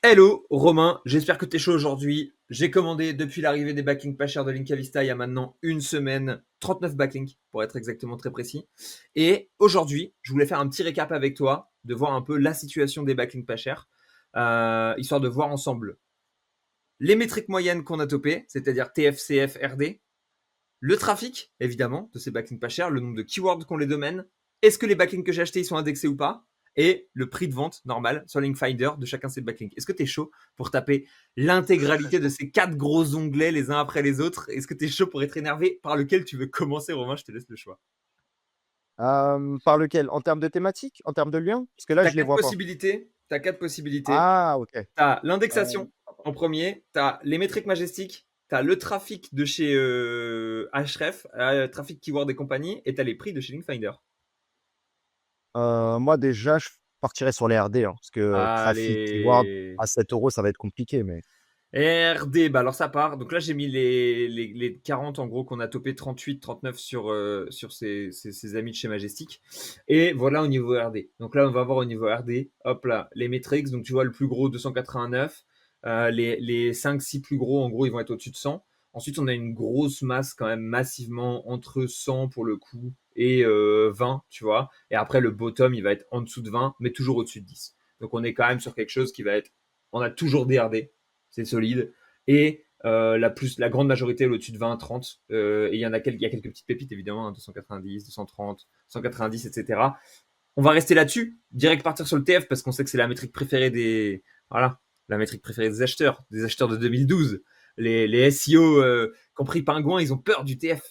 Hello Romain, j'espère que t'es chaud aujourd'hui. J'ai commandé depuis l'arrivée des backlinks pas chers de Linkavista il y a maintenant une semaine, 39 backlinks pour être exactement très précis. Et aujourd'hui, je voulais faire un petit récap avec toi, de voir un peu la situation des backlinks pas chers, histoire de voir ensemble les métriques moyennes qu'on a topées, c'est-à-dire TF, CF, RD, le trafic, évidemment, de ces backlinks pas chers, le nombre de keywords qu'ont les domaines, est-ce que les backlinks que j'ai achetés ils sont indexés ou pas, et le prix de vente normal sur Linkfinder de chacun de ces backlinks. Est-ce que tu es chaud pour taper Très l'intégralité de chaud. ces 4 gros onglets les uns après les autres? Est-ce que tu es chaud pour être énervé? Par lequel tu veux commencer, Romain? Je te laisse le choix. Par lequel? En termes de thématique? En termes de liens? Parce que là, Tu as je les quatre vois pas. possibilités. Tu quatre possibilités. Ah, OK. Tu as l'indexation Hop, hop. en premier, tu as les métriques majestiques, tu as le trafic de chez Href, trafic keyword et compagnie, et tu as les prix de chez Linkfinder. Moi, déjà, je partirais sur les RD, hein, parce que trafic, keyword, Allez. à 7 €, ça va être compliqué, mais RD, bah alors ça part. Donc là, j'ai mis les 40 en gros qu'on a topé 38, 39 sur ces amis de chez Majestic. Et voilà au niveau RD. Donc là, on va voir au niveau RD. Hop là, les metrics. Donc tu vois le plus gros 289. Les 5-6 plus gros, en gros, ils vont être au-dessus de 100. Ensuite, on a une grosse masse quand même massivement entre 100 pour le coup et 20, tu vois. Et après, le bottom, il va être en dessous de 20, mais toujours au-dessus de 10. Donc on est quand même sur quelque chose qui va être... On a toujours des RD, c'est solide. Et la grande majorité est au-dessus de 20, 30. Et il y a quelques petites pépites, évidemment, hein, 290, 230, 190, etc. On va rester là-dessus, direct partir sur le TF, parce qu'on sait que c'est la métrique préférée voilà, la métrique préférée des acheteurs de 2012. Les SEO compris pingouins, ils ont peur du TF.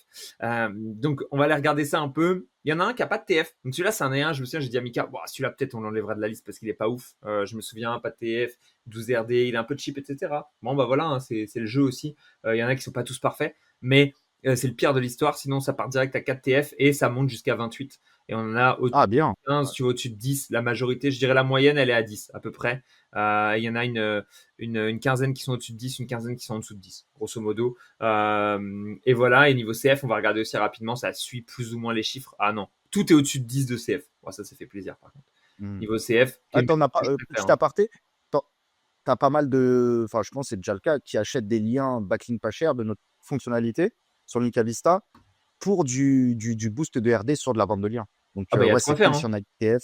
Donc, on va aller regarder ça un peu. Il y en a un qui a pas de TF. Donc, celui-là, c'est un E1. Je me souviens, j'ai dit à Mika, bon, celui-là, peut-être, on l'enlèvera de la liste parce qu'il est pas ouf. Je me souviens, pas de TF, 12 RD, il est un peu cheap, etc. Bon, bah voilà, hein, c'est le jeu aussi. Il y en a qui sont pas tous parfaits, mais c'est le pire de l'histoire. Sinon, ça part direct à 4 TF et ça monte jusqu'à 28. Et on en a ah, au-dessus de bien. 15, tu vois, au-dessus de 10. La majorité, je dirais la moyenne, elle est à 10 à peu près. Il y en a une quinzaine qui sont au-dessus de 10, une quinzaine qui sont en dessous de 10, grosso modo. Et voilà, et niveau CF, on va regarder aussi rapidement, ça suit plus ou moins les chiffres. Ah non, tout est au-dessus de 10 de CF. Bon, ça fait plaisir par contre. Hmm. Niveau CF, qui est Ah, une t'en as métrique pas, que je préfère, petit hein. aparté, t'en- t'as pas mal de, enfin, je pense que c'est déjà le cas, qui achètent des liens backlink pas chers de notre fonctionnalité sur Linkavista pour du boost de RD sur de la vente de liens. Donc, Ah bah, il y a de ouais, quoi c'est faire, cool si hein. on a du TF,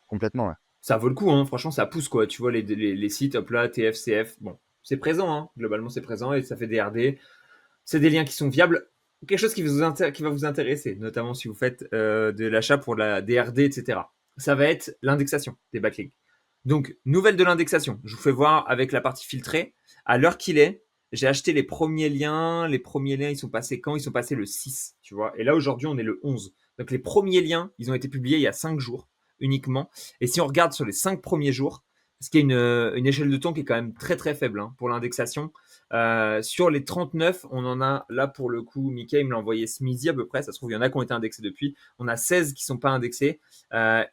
complètement, ouais. Ça vaut le coup, hein. Franchement, ça pousse quoi. Tu vois, les sites, hop là, TF, CF, bon, c'est présent, hein. Globalement, c'est présent et ça fait des RD. C'est des liens qui sont viables. Quelque chose qui va vous intéresser, notamment si vous faites de l'achat pour des RD, etc. Ça va être l'indexation des backlinks. Donc, nouvelle de l'indexation. Je vous fais voir avec la partie filtrée. À l'heure qu'il est, j'ai acheté les premiers liens. Les premiers liens, ils sont passés quand? Ils sont passés le 6, tu vois. Et là, aujourd'hui, on est le 11. Donc, les premiers liens, ils ont été publiés il y a 5 jours uniquement. Et si on regarde sur les 5 premiers jours, ce qui est une échelle de temps qui est quand même très très faible, hein, pour l'indexation. Sur les 39, on en a là pour le coup, Mickey me l'a envoyé ce midi à peu près, ça se trouve il y en a qui ont été indexés depuis. On a 16 qui sont pas indexés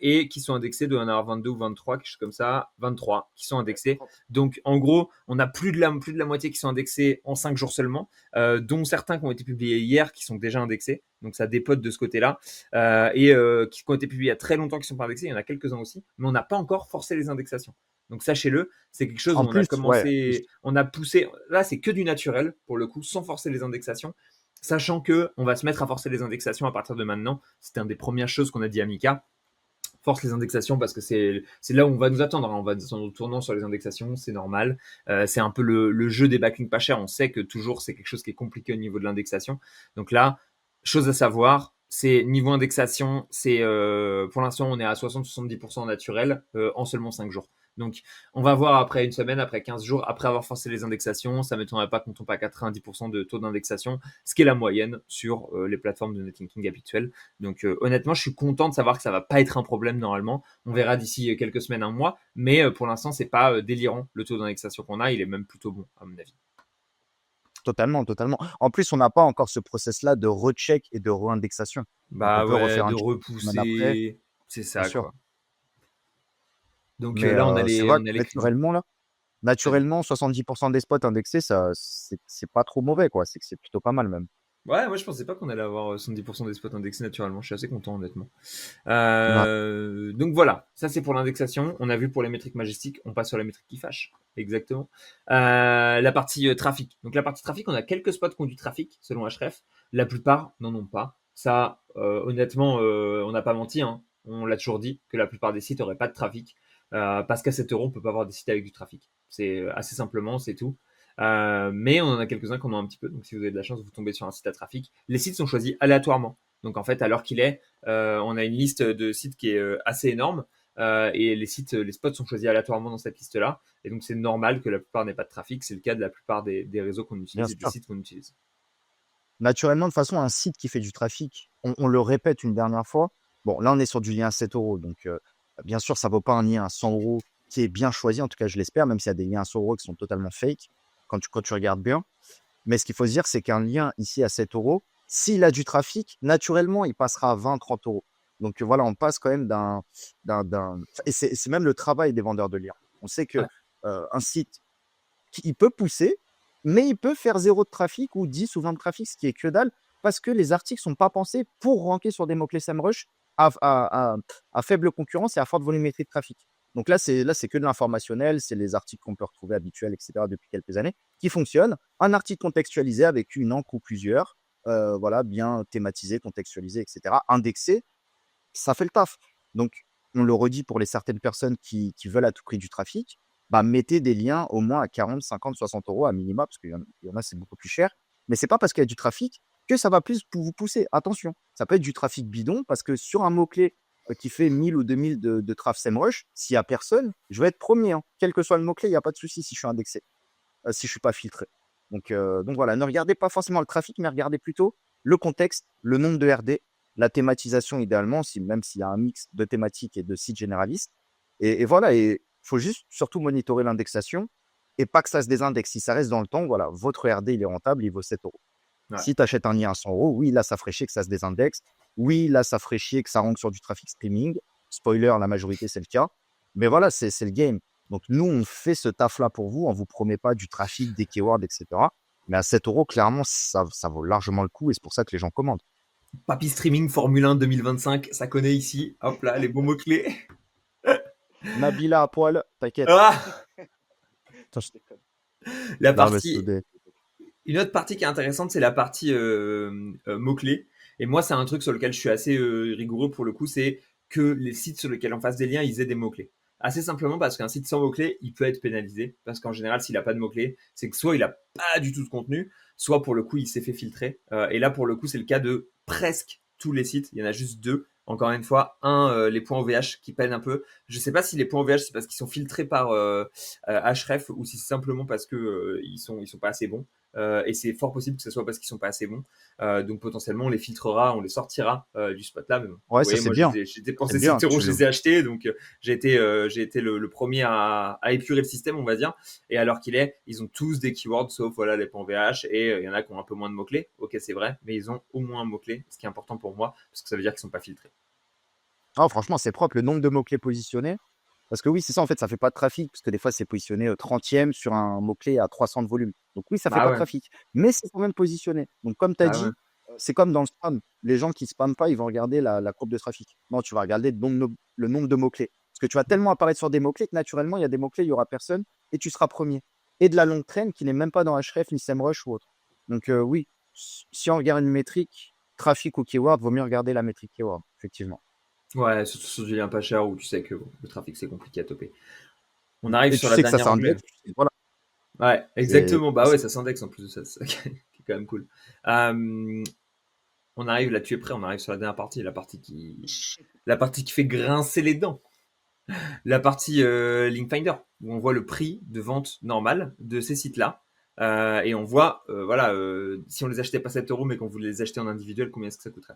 et qui sont indexés, doit y en avoir 22 ou 23, quelque chose comme ça, 23 qui sont Ouais, indexés. propre. Donc en gros, on a plus de la moitié qui sont indexés en 5 jours seulement, dont certains qui ont été publiés hier qui sont déjà indexés. Donc ça dépote de ce côté-là. Qui ont été publiés il y a très longtemps qui sont pas indexés, il y en a quelques-uns aussi, mais on n'a pas encore forcé les indexations. Donc sachez-le, c'est quelque chose où En on a plus, ouais, en plus. commencé, on a poussé. Là, c'est que du naturel pour le coup, sans forcer les indexations, sachant que on va se mettre à forcer les indexations à partir de maintenant. C'était une des premières choses qu'on a dit à Mika. Force les indexations parce que c'est là où on va nous attendre, hein. On va nous attendre au tournant sur les indexations, c'est normal. C'est un peu le jeu des backlinks pas chers. On sait que toujours c'est quelque chose qui est compliqué au niveau de l'indexation. Donc là, chose à savoir, c'est niveau indexation, c'est pour l'instant on est à 60-70% naturel en seulement 5 jours. Donc on va voir après une semaine, après 15 jours, après avoir forcé les indexations, ça ne m'étonnerait pas qu'on tombe à 90% de taux d'indexation, ce qui est la moyenne sur les plateformes de netlinking habituelles. Donc honnêtement, je suis content de savoir que ça va pas être un problème normalement. On verra d'ici quelques semaines, un mois, mais pour l'instant c'est pas délirant le taux d'indexation qu'on a, il est même plutôt bon à mon avis. Totalement, totalement. En plus, on n'a pas encore ce process-là de recheck et de réindexation. Donc, on Bah peut ouais, refaire un de check une semaine après, repousser, c'est bien ça sûr. quoi. Donc Mais là c'est vrai on que a les crédits. naturellement, là, Vas-y. naturellement, 70% des spots indexés, ça, c'est pas trop mauvais, quoi. C'est que c'est plutôt pas mal, même. Ouais, moi je pensais pas qu'on allait avoir 70% des spots indexés naturellement. Je suis assez content honnêtement. Ouais. Donc voilà, ça c'est pour l'indexation. On a vu pour les métriques majestiques. On passe sur les métriques qui fâchent. exactement. La partie trafic. Donc la partie trafic, on a quelques spots qui ont du trafic, selon Href. La plupart n'en ont pas. Ça, honnêtement, on n'a pas menti, hein. On l'a toujours dit que la plupart des sites n'auraient pas de trafic. Parce qu'à 7 euros, on peut pas avoir des sites avec du trafic. C'est assez simplement, c'est tout. Mais on en a quelques-uns qui en ont un petit peu. Donc si vous avez de la chance, vous tombez sur un site à trafic. Les sites sont choisis aléatoirement. Donc en fait, à l'heure qu'il est, on a une liste de sites qui est assez énorme. Et les spots sont choisis aléatoirement dans cette liste-là. Et donc, c'est normal que la plupart n'aient pas de trafic. C'est le cas de la plupart des réseaux qu'on Bien utilise et des sûr. sites qu'on utilise. Naturellement, de toute façon, un site qui fait du trafic, on le répète une dernière fois. Bon, là, on est sur du lien à 7 euros. Donc, bien sûr, ça ne vaut pas un lien à 100 euros qui est bien choisi. En tout cas, je l'espère, même s'il y a des liens à 100 euros qui sont totalement fake quand tu regardes bien. Mais ce qu'il faut se dire, c'est qu'un lien ici à 7 euros, s'il a du trafic, naturellement, il passera à 20, 30 euros. Donc, voilà, on passe quand même et c'est même le travail des vendeurs de liens. On sait que Ouais. un site, il peut pousser, mais il peut faire 0 de trafic ou 10 ou 20 de trafic, ce qui est que dalle, parce que les articles sont pas pensés pour ranker sur des mots-clés SEMrush à faible concurrence et à forte volumétrie de trafic. Donc là, c'est que de l'informationnel, c'est les articles qu'on peut retrouver habituels, etc., depuis quelques années, qui fonctionnent. Un article contextualisé avec une encre ou plusieurs, voilà, bien thématisé, contextualisé, etc., indexé, ça fait le taf. Donc, on le redit pour les certaines personnes qui veulent à tout prix du trafic, bah, mettez des liens au moins à 40, 50, 60 euros à minima, parce qu'il y en a, c'est beaucoup plus cher. Mais c'est pas parce qu'il y a du trafic que ça va plus vous pousser. Attention, ça peut être du trafic bidon, parce que sur un mot-clé qui fait 1000 ou 2000 de traf SEMrush, s'il y a personne, je vais être premier, hein. Quel que soit le mot-clé, il n'y a pas de souci si je suis indexé, si je suis pas filtré. Donc voilà, ne regardez pas forcément le trafic, mais regardez plutôt le contexte, le nombre de RD, la thématisation idéalement, même s'il y a un mix de thématiques et de sites généralistes. Et voilà, il faut juste surtout monitorer l'indexation et pas que ça se désindexe. Si ça reste dans le temps, voilà, votre RD, il est rentable, il vaut 7 euros. Ouais. Si tu achètes un lien à 100 euros, oui, là, ça ferait chier que ça se désindexe. Oui, là, ça ferait chier que ça rentre sur du trafic streaming. Spoiler, la majorité, c'est le cas. Mais voilà, c'est le game. Donc, nous, on fait ce taf-là pour vous. On ne vous promet pas du trafic, des keywords, etc. Mais à 7 euros, clairement, ça vaut largement le coup et c'est pour ça que les gens commandent. Papy Streaming Formule 1 2025, ça connaît ici. Hop là, les bons mots-clés. Nabila à poil, t'inquiète. Ah, Attends, je déconne. la Non, mais c'est partie, des- une autre partie qui est intéressante, c'est la partie mots-clés. Et moi, c'est un truc sur lequel je suis assez rigoureux pour le coup, c'est que les sites sur lesquels on fasse des liens, ils aient des mots-clés. Assez simplement parce qu'un site sans mots-clés, il peut être pénalisé. Parce qu'en général, s'il n'a pas de mots-clés, c'est que soit il n'a pas du tout de contenu, soit pour le coup, il s'est fait filtrer. Et là, pour le coup, c'est le cas de presque tous les sites. Il y en a juste deux. Encore une fois, les points OVH qui peinent un peu. Je ne sais pas si les points OVH, c'est parce qu'ils sont filtrés par Href ou si c'est simplement parce que ils sont pas assez bons. Et c'est fort possible que ce soit parce qu'ils sont pas assez bons. Donc potentiellement, on les filtrera, on les sortira du spot là. Mais bon, vous Ouais, ça voyez, c'est moi, bien. j'ai C'est dépensé bien. 7 euros, je les ai achetés. Donc j'ai été le premier à épurer le système, on va dire. Et alors qu'il est, ils ont tous des keywords, sauf voilà les points VH. Et il y en a qui ont un peu moins de mots-clés. Ok, c'est vrai, mais ils ont au moins un mot-clé, ce qui est important pour moi, parce que ça veut dire qu'ils sont pas filtrés. Ah, franchement, c'est propre. Le nombre de mots-clés positionnés. Parce que oui, c'est ça, en fait, ça fait pas de trafic, parce que des fois, c'est positionné 30e sur un mot-clé à 300 de volume. Donc oui, ça fait Bah pas de ouais, trafic, mais c'est quand même positionné. Donc comme tu as bah ouais. dit, c'est comme dans le spam. Les gens qui spamment pas, ils vont regarder la courbe de trafic. Non, tu vas regarder le nombre de mots-clés. Parce que tu vas tellement apparaître sur des mots-clés que naturellement, il y a des mots-clés, il y aura personne, et tu seras premier. Et de la longue traîne qui n'est même pas dans Href, ni SEMrush ou autre. Donc oui, si on regarde une métrique, trafic ou keyword, vaut mieux regarder la métrique keyword, effectivement. Ouais, surtout sur du lien pas cher où tu sais que bon, le trafic c'est compliqué à toper. On arrive Et tu sur la sais que ça dernière onglet. s'indexe. Voilà. Ouais, C'est exactement. Bah ouais, ça s'indexe en plus de ça, c'est ça qui est quand même cool. Euh, on arrive là, tu es prêt, on arrive sur la dernière partie, la partie qui fait grincer les dents. La partie Link Finder, où on voit le prix de vente normal de ces sites-là. Et on voit, voilà, si on les achetait pas 7 euros, mais qu'on voulait les acheter en individuel, combien est-ce que ça coûterait.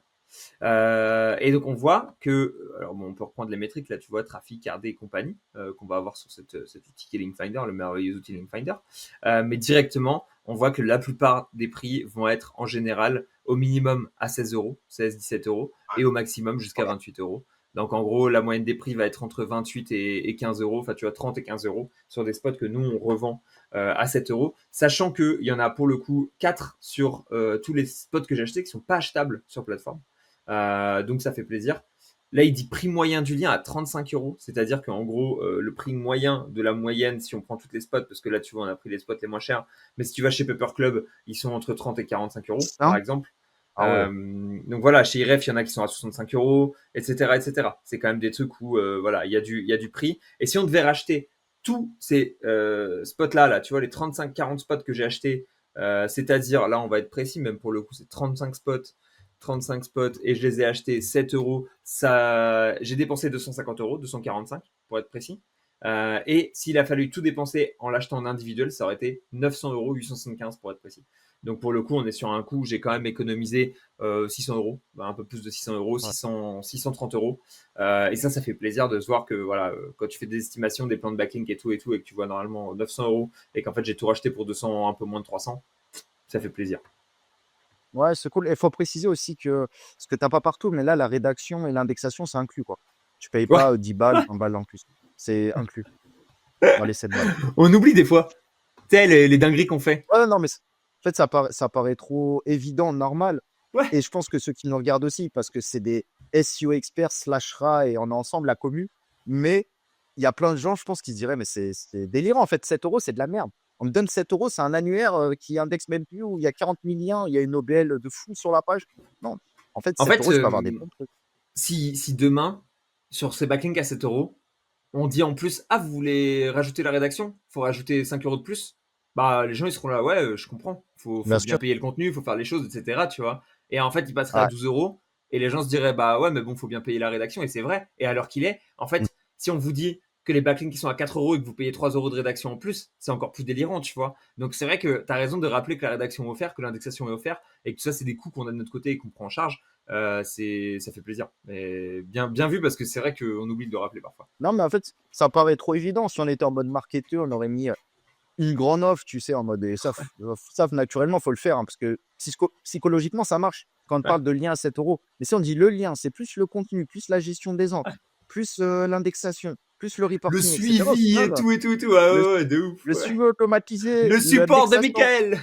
Et donc on voit que, alors bon, on peut reprendre les métriques, là tu vois, trafic, RD et compagnie, qu'on va avoir sur cet outil qui est Link Finder, le merveilleux outil Link Finder. Mais directement, on voit que la plupart des prix vont être en général au minimum à 16 euros, 16, 17 euros, et au maximum jusqu'à 28 euros. Donc en gros, la moyenne des prix va être entre 28 et 15 euros, enfin tu vois 30 et 15 euros sur des spots que nous on revend à 7 euros, sachant qu'il y en a pour le coup 4 sur tous les spots que j'ai achetés qui sont pas achetables sur plateforme. Donc ça fait plaisir. Là, il dit prix moyen du lien à 35 euros. C'est-à-dire qu'en gros, le prix moyen de la moyenne, si on prend toutes les spots, parce que là, tu vois, on a pris les spots les moins chers, mais si tu vas chez Paper Club, ils sont entre 30 et 45 euros, par Hein? exemple. Ah ouais. Donc voilà, chez IREF, il y en a qui sont à 65 euros, etc., etc. C'est quand même des trucs où, voilà, il y a du prix. Et si on devait racheter tous ces spots-là, là, tu vois, les 35-40 spots que j'ai achetés, c'est-à-dire, là, on va être précis, même pour le coup, c'est 35 spots et je les ai achetés 7 euros. Ça, j'ai dépensé 250 euros, 245 pour être précis. Et s'il a fallu tout dépenser en l'achetant en individuel, ça aurait été 900 euros, 875 pour être précis. Donc pour le coup, on est sur un coût, j'ai quand même économisé 600 euros, un peu plus de 600 euros, Ouais. 630 euros. Et ça fait plaisir de se voir que voilà, quand tu fais des estimations, des plans de backlink et tout, et que tu vois normalement 900 euros et qu'en fait j'ai tout racheté pour 200, un peu moins de 300, ça fait plaisir. Ouais, c'est cool. Et il faut préciser aussi que, ce que tu n'as pas partout, mais là, la rédaction et l'indexation, c'est inclus, quoi. Tu payes Ouais, pas 10 balles, 20 balles en plus. C'est inclus dans les 7 balles. on oublie des fois, tu sais, les dingueries qu'on fait. Ouais, non, mais en fait, ça paraît trop évident, normal. Ouais. Et je pense que ceux qui nous regardent aussi, parce que c'est des SEO experts slash rats et on est ensemble, la commu. Mais il y a plein de gens, je pense, qui se diraient, mais c'est délirant. En fait, 7 euros, c'est de la merde. On me donne 7 euros, c'est un annuaire qui indexe même plus, où il y a 40 000 liens, il y a une OBL de fou sur la page. Non, en fait, En 7 fait, euros, je peux avoir des bons trucs. si demain, sur ces backlinks à 7 euros, on dit en plus, ah, vous voulez rajouter la rédaction? Faut rajouter 5 euros de plus. Bah, les gens, ils seront là, ouais, je comprends. Bien Faut bien sûr. payer le contenu, faut faire les choses, etc., tu vois. Et en fait, il passerait à Ouais. 12 euros et les gens se diraient, bah ouais, mais bon, faut bien payer la rédaction et c'est vrai. Et alors qu'il est, en Mm. fait, si on vous dit que les backlinks qui sont à 4 euros et que vous payez 3 euros de rédaction en plus, c'est encore plus délirant, tu vois. Donc c'est vrai que tu as raison de rappeler que la rédaction est offerte, que l'indexation est offerte et que tout ça, c'est des coûts qu'on a de notre côté et qu'on prend en charge. Ça fait plaisir. Mais bien vu parce que c'est vrai qu'on oublie de le rappeler parfois. Non, mais en fait, ça paraît trop évident. Si on était en mode marketeur, on aurait mis une grande offre, tu sais, en mode, et ça naturellement, faut le faire, hein, parce que psychologiquement, ça marche quand on Ouais. parle de lien à 7 euros. Mais si on dit le lien, c'est plus le contenu, plus la gestion des Ouais. entres, plus l'indexation, plus le Le reporting, etc. Au suivi final, et tout et tout et tout. Ah le, ouais, ouais, de ouf. le Ouais. suivi automatisé, Le support de l'indexation, Michael.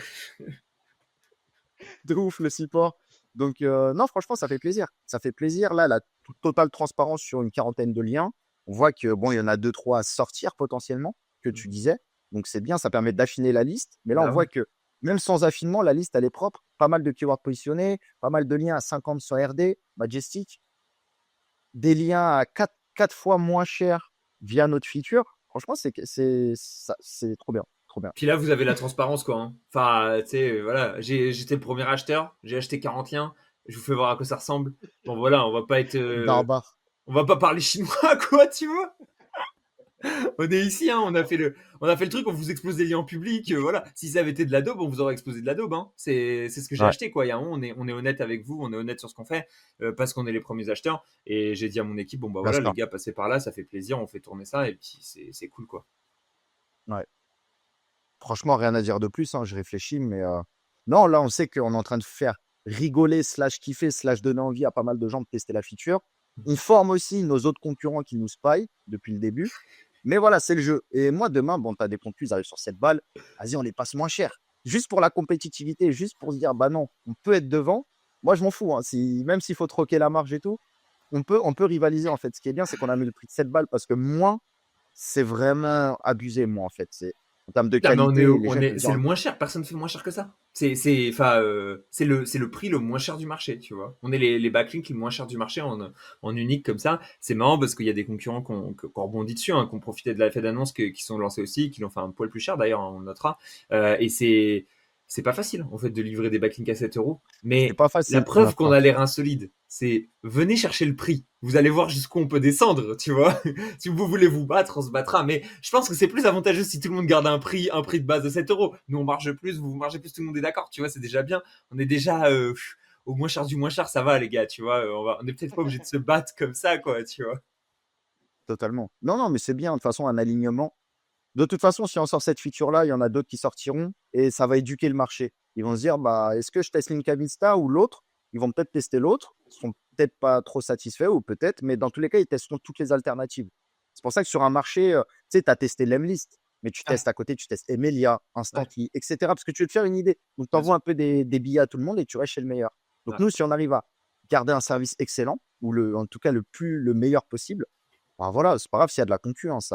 de ouf, le support. Donc, non, franchement, ça fait plaisir. Ça fait plaisir. Là, la totale transparence sur une quarantaine de liens. On voit que, bon, il y en a deux, trois à sortir potentiellement, que tu disais. Donc, c'est bien, ça permet d'affiner la liste. Mais là, on Bah voit ouais. que même sans affinement, la liste, elle est propre. Pas mal de keywords positionnés, pas mal de liens à 50 sur RD, Majestic, des liens à 4 fois moins cher via notre feature. Franchement, c'est trop bien. Trop bien. Puis là, vous avez la transparence, quoi. Hein. Enfin, tu sais, voilà. J'étais le premier acheteur. J'ai acheté 40 liens. Je vous fais voir à quoi ça ressemble. Bon, voilà, on va pas être. Barbare. On va pas parler chinois, quoi, tu vois. On est ici, hein, on a fait le truc, on vous explose des liens en public, voilà. Si ça avait été de la daube, on vous aurait explosé de la daube, hein. C'est ce que j'ai Ouais, acheté, quoi. Il y a un moment, on est honnête avec vous, on est honnête sur ce qu'on fait, parce qu'on est les premiers acheteurs. Et j'ai dit à mon équipe, bon, bah bien voilà, les sûr. gars, passez par là, ça fait plaisir, on fait tourner ça, et puis c'est cool, quoi. Ouais. Franchement, rien à dire de plus, hein, je réfléchis, mais non, là, on sait qu'on est en train de faire rigoler, slash kiffer, slash donner envie à pas mal de gens de tester la feature. On forme aussi nos autres concurrents qui nous spy depuis le début. Mais voilà, c'est le jeu. Et moi, demain, bon, tu as des contenus, ils arrivent sur 7 balles. Vas-y, on les passe moins cher. Juste pour la compétitivité, juste pour se dire, bah non, on peut être devant. Moi, je m'en fous. Hein, même s'il faut troquer la marge et tout, on peut rivaliser, en fait. Ce qui est bien, c'est qu'on a mis le prix de 7 balles parce que moins, c'est vraiment abusé, moi, en fait. C'est en termes de Non, mais qualité, les gens ils peuvent c'est dire, le moins cher. Personne fait moins cher que ça. C'est le prix le moins cher du marché, tu vois. On est les backlinks les moins chers du marché en unique comme ça. C'est marrant parce qu'il y a des concurrents qui ont rebondi dessus, hein, qui ont profité de la fête d'annonce, qui sont lancés aussi, qui l'ont fait un poil plus cher d'ailleurs, on notera. Et c'est pas facile en fait de livrer des backlinks à 7 euros. c'est Mais pas la facile, on preuve qu'on apprend. a l'air insolide, c'est venez chercher le prix. Vous allez voir jusqu'où on peut descendre, tu vois. Si vous voulez vous battre, on se battra. Mais je pense que c'est plus avantageux si tout le monde garde un prix de base de 7 euros. Nous, on marge plus, vous margez plus, tout le monde est d'accord, tu vois, c'est déjà bien. On est déjà au moins cher du moins cher, ça va, les gars, tu vois. On est peut-être pas obligé de se battre comme ça, quoi, tu vois. Totalement. Non, non, mais c'est bien, de toute façon, un alignement. De toute façon, si on sort cette feature-là, il y en a d'autres qui sortiront et ça va éduquer le marché. Ils vont se dire, bah, est-ce que je teste l'Incavista ou l'autre? Ils vont peut-être tester l'autre, ils sont peut-être pas trop satisfaits ou peut-être, mais dans tous les cas, ils testeront toutes les alternatives. C'est pour ça que sur un marché, tu sais, tu as testé Lemlist, mais tu Ouais, testes à côté, tu testes Emelia, ouais, Instantly, etc. Parce que tu veux te faire une idée. Donc, tu bien envoies sûr. un peu des billets à tout le monde et tu restes chez le meilleur. Donc, Ouais. nous, si on arrive à garder un service excellent, ou en tout cas le meilleur possible. Ben voilà, c'est pas grave s'il y a de la concurrence,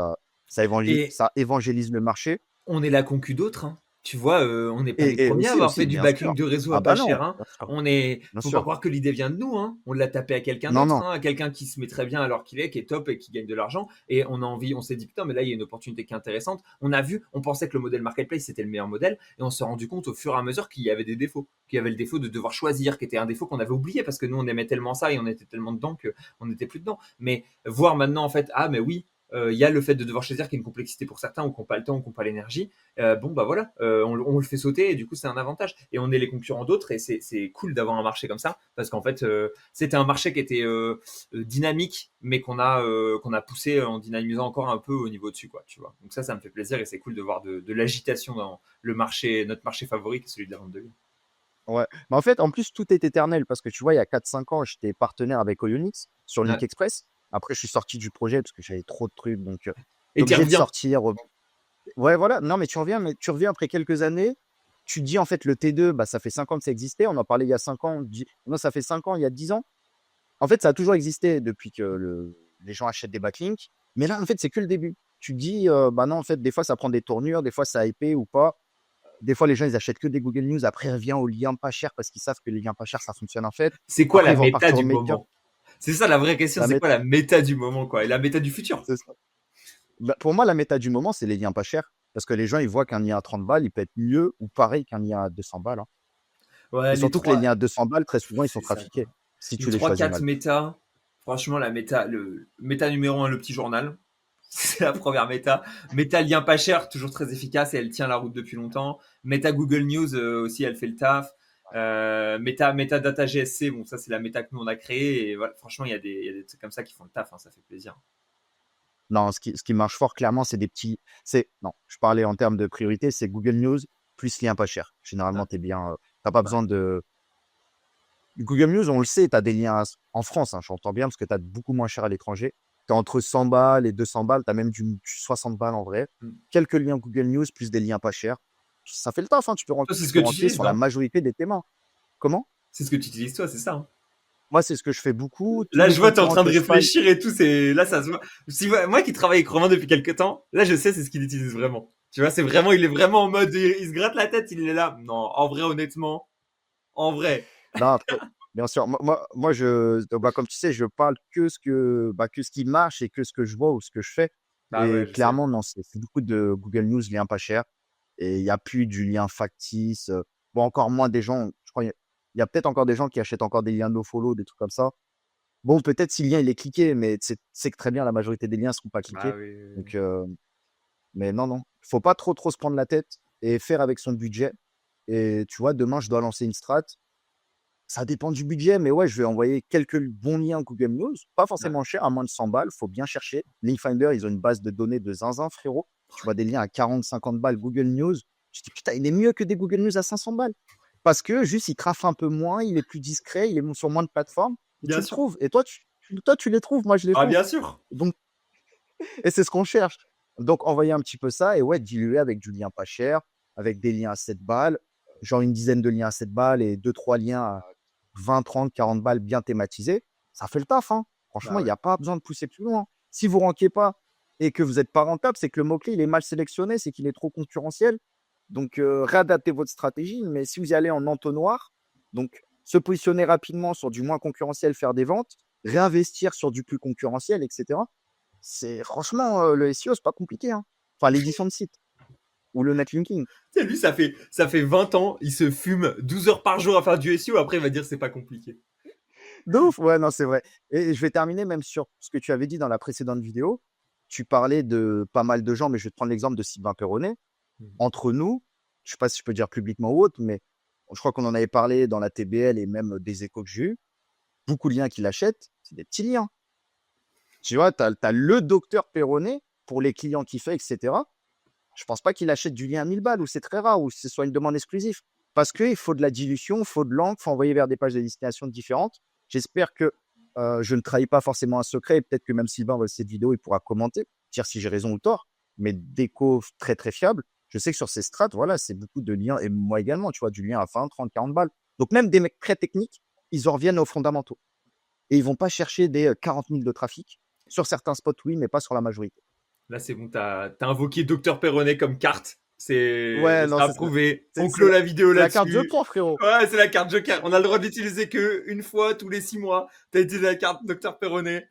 Et ça évangélise le marché. on est la concu d'autres, hein. Tu vois, on n'est pas les Et premiers à avoir fait aussi, du bien backlink sûr. de réseau Ah à pas bah cher, non, hein. bien sûr, bien Faut pas sûr. croire que l'idée vient de nous, hein. On l'a tapé à quelqu'un Non, d'autre, non. hein, à quelqu'un qui se met très bien alors qu'il est, qui est top et qui gagne de l'argent. Et on s'est dit putain, mais là il y a une opportunité qui est intéressante. On pensait que le modèle marketplace c'était le meilleur modèle, et on s'est rendu compte au fur et à mesure qu'il y avait des défauts, qu'il y avait le défaut de devoir choisir, qui était un défaut qu'on avait oublié parce que nous on aimait tellement ça et on était tellement dedans que on n'était plus dedans. Mais voir maintenant en fait, ah mais oui, il y a le fait de devoir choisir qui est une complexité pour certains ou qui n'ont pas le temps ou qui n'ont pas l'énergie. Bon bah voilà, on le fait sauter et du coup c'est un avantage. Et on est les concurrents d'autres et c'est cool d'avoir un marché comme ça parce qu'en fait c'était un marché qui était dynamique mais qu'on a poussé en dynamisant encore un peu au niveau dessus quoi, tu vois. Donc ça me fait plaisir et c'est cool de voir de l'agitation dans le marché, notre marché favori qui est celui de la vente de livres. Ouais. Mais en fait, en plus, tout est éternel parce que tu vois, il y a 4-5 ans, j'étais partenaire avec Oyonix sur Ouais. Link Express. Après, je suis sorti du projet parce que j'avais trop de trucs. Donc, Et t'es tu obligé de reviens. sortir. Ouais, voilà. Non, mais tu reviens après quelques années. Tu dis, en fait, le T2, bah, ça fait 5 ans que ça existait. On en parlait il y a 5 ans. Non, ça fait 5 ans, il y a 10 ans. En fait, ça a toujours existé depuis que les gens achètent des backlinks. Mais là, en fait, c'est que le début. Tu dis, bah non, en fait, des fois, ça prend des tournures, des fois, ça a épais ou pas. Des fois, les gens, ils achètent que des Google News. Après, ils reviennent aux liens pas chers parce qu'ils savent que les liens pas chers, ça fonctionne en fait. C'est quoi Après, la ils vont méta partir au du make-up. moment? C'est ça la vraie question, La c'est mé- quoi la méta du moment quoi? Et la méta du futur? c'est ça. Bah, pour moi, la méta du moment, c'est les liens pas chers. Parce que les gens, ils voient qu'un lien à 30 balles, il peut être mieux ou pareil qu'un lien à 200 balles, hein. Ouais, Et les surtout que les trois, liens à 200 balles, très souvent, ils sont c'est ça trafiqués quoi. si Les tu les trois choisis quatre mal. méta, franchement la méta, le méta numéro un, le petit journal. C'est la première méta. Méta lien pas cher, toujours très efficace et elle tient la route depuis longtemps. Méta Google News aussi, elle fait le taf. Méta Data GSC, bon ça c'est la méta que nous on a créée et voilà, franchement il y a des trucs comme ça qui font le taf, hein, ça fait plaisir. Non, ce qui marche fort, clairement, c'est des petits. Non, je parlais en termes de priorité, c'est Google News plus lien pas cher. Généralement, Ouais, t'es bien. T'as pas ouais. besoin de. Google News, on le sait, tu as des liens en France, hein, j'entends bien, parce que tu as beaucoup moins cher à l'étranger. Tu as entre 100 balles et 200 balles, tu as même du 60 balles en vrai. Mm. Quelques liens Google News plus des liens pas chers. Ça fait le taf, hein, Toi, c'est tu ce que peux tu ranker utilises, sur la non? majorité des thèmes. Comment? C'est ce que tu utilises toi, c'est ça, hein. Moi, c'est ce que je fais beaucoup. Tous Là, les je vois, tu es en concurrents train de que je fight. réfléchir et tout. Là, ça se voit. Moi qui travaille avec Romain depuis quelques temps, là, je sais, c'est ce qu'il utilise vraiment. Tu vois, il est vraiment en mode, il se gratte la tête, il est là. Non, en vrai, honnêtement, en vrai. Non, après, bien sûr, bah, comme tu sais, je parle que ce qui marche et que ce que je vois ou ce que je fais. Bah ouais, Et je sais. clairement, non, c'est beaucoup de Google News, lien pas cher. Et il n'y a plus du lien factice. Bon, encore moins des gens, je crois, il y a peut-être encore des gens qui achètent encore des liens nofollow, des trucs comme ça. Bon, peut-être si le lien il est cliqué, mais c'est que très bien, la majorité des liens ne seront pas Bah cliqués. oui, oui, oui. Donc, mais non, non, faut pas trop se prendre la tête et faire avec son budget. Et tu vois, demain, je dois lancer une strat. Ça dépend du budget, mais ouais, je vais envoyer quelques bons liens Google News, pas Ouais. forcément cher, à moins de 100 balles, faut bien chercher. Linkfinder, ils ont une base de données de zinzin, frérot. Tu vois des liens à 40, 50 balles Google News. Je dis, putain, il est mieux que des Google News à 500 balles. Parce que juste, il craffe un peu moins, il est plus discret, il est sur moins de plateformes, et tu Bien le sûr. trouves. Et toi, tu les trouves, moi, je les Ah, trouve. bien sûr. Donc, et c'est ce qu'on cherche. Donc, envoyer un petit peu ça et ouais, diluer avec du lien pas cher, avec des liens à 7 balles, genre une dizaine de liens à 7 balles et deux trois liens à 20, 30, 40 balles bien thématisés. Ça fait le taf, hein. Franchement, Bah il n'y ouais. a pas besoin de pousser plus loin. Si vous ne rankez pas et que vous n'êtes pas rentable, c'est que le mot-clé, il est mal sélectionné, c'est qu'il est trop concurrentiel. Donc, réadaptez votre stratégie. Mais si vous y allez en entonnoir, donc se positionner rapidement sur du moins concurrentiel, faire des ventes, réinvestir sur du plus concurrentiel, etc. C'est franchement, le SEO, c'est pas compliqué, hein. Enfin, l'édition de site ou le netlinking. Tu sais, lui, ça fait 20 ans, il se fume 12 heures par jour à faire du SEO, après il va dire c'est pas compliqué. De ouf, ouais, non, c'est vrai. Et je vais terminer même sur ce que tu avais dit dans la précédente vidéo. Tu parlais de pas mal de gens, mais je vais te prendre l'exemple de Sylvain Perronnet. Mhm. Entre nous, je sais pas si je peux dire publiquement ou autre, mais je crois qu'on en avait parlé dans la TBL et même des échos que j'ai eu. Beaucoup de liens qu'il achète, c'est des petits liens. Tu vois, tu as le docteur Perronnet pour les clients qu'il fait, etc. Je pense pas qu'il achète du lien à 1000 balles ou c'est très rare ou ce soit une demande exclusive. Parce qu'il faut de la dilution, il faut de l'encre, il faut envoyer vers des pages de destination différentes. J'espère que je ne trahis pas forcément un secret et peut-être que même Sylvain voit cette vidéo, il pourra commenter, dire si j'ai raison ou tort, mais d'échos très très fiables. Je sais que sur ces strats, voilà, c'est beaucoup de liens et moi également, tu vois, du lien à 20, 30, 40 balles. Donc même des mecs très techniques, ils en reviennent aux fondamentaux. et ils vont pas chercher des 40 000 de trafic. Sur certains spots, oui, mais pas sur la majorité. Là, c'est bon, t'as invoqué Docteur Perronnet comme carte. C'est Ouais, non, approuvé. On c'est clôt la vidéo la carte de là-dessus. proie, frérot. Ouais, c'est la carte Joker. On a le droit d'utiliser que une fois tous les 6 mois. T'as utilisé la carte Docteur Perronnet.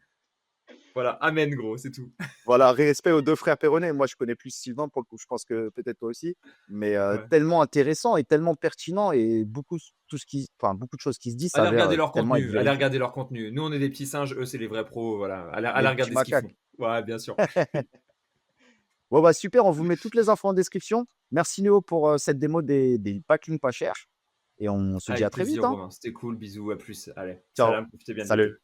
Voilà, amen, gros, c'est tout. Voilà, respect aux 2 frères Perronnet. Moi, je connais plus Sylvain pour le coup, je pense que peut-être toi aussi, mais Ouais. tellement intéressant et tellement pertinent et beaucoup de choses qui se disent Allez s'avèrent, regarder leur tellement être contenu. Allez vérifiées. regarder leur contenu. Nous, on est des petits singes. Eux, c'est les vrais pros. Voilà. Allez Les petits regarder ce qu'ils font. macaques. Ouais, bien sûr. Bon, bah, super, on vous met toutes les infos en description. Merci Néo pour, cette démo des backlinks pas chers et on se dit à Avec très vite, plaisir, hein. Romain. C'était cool. Bisous, à plus. Allez, Ciao. salam, profitez bien du Salut. jeu.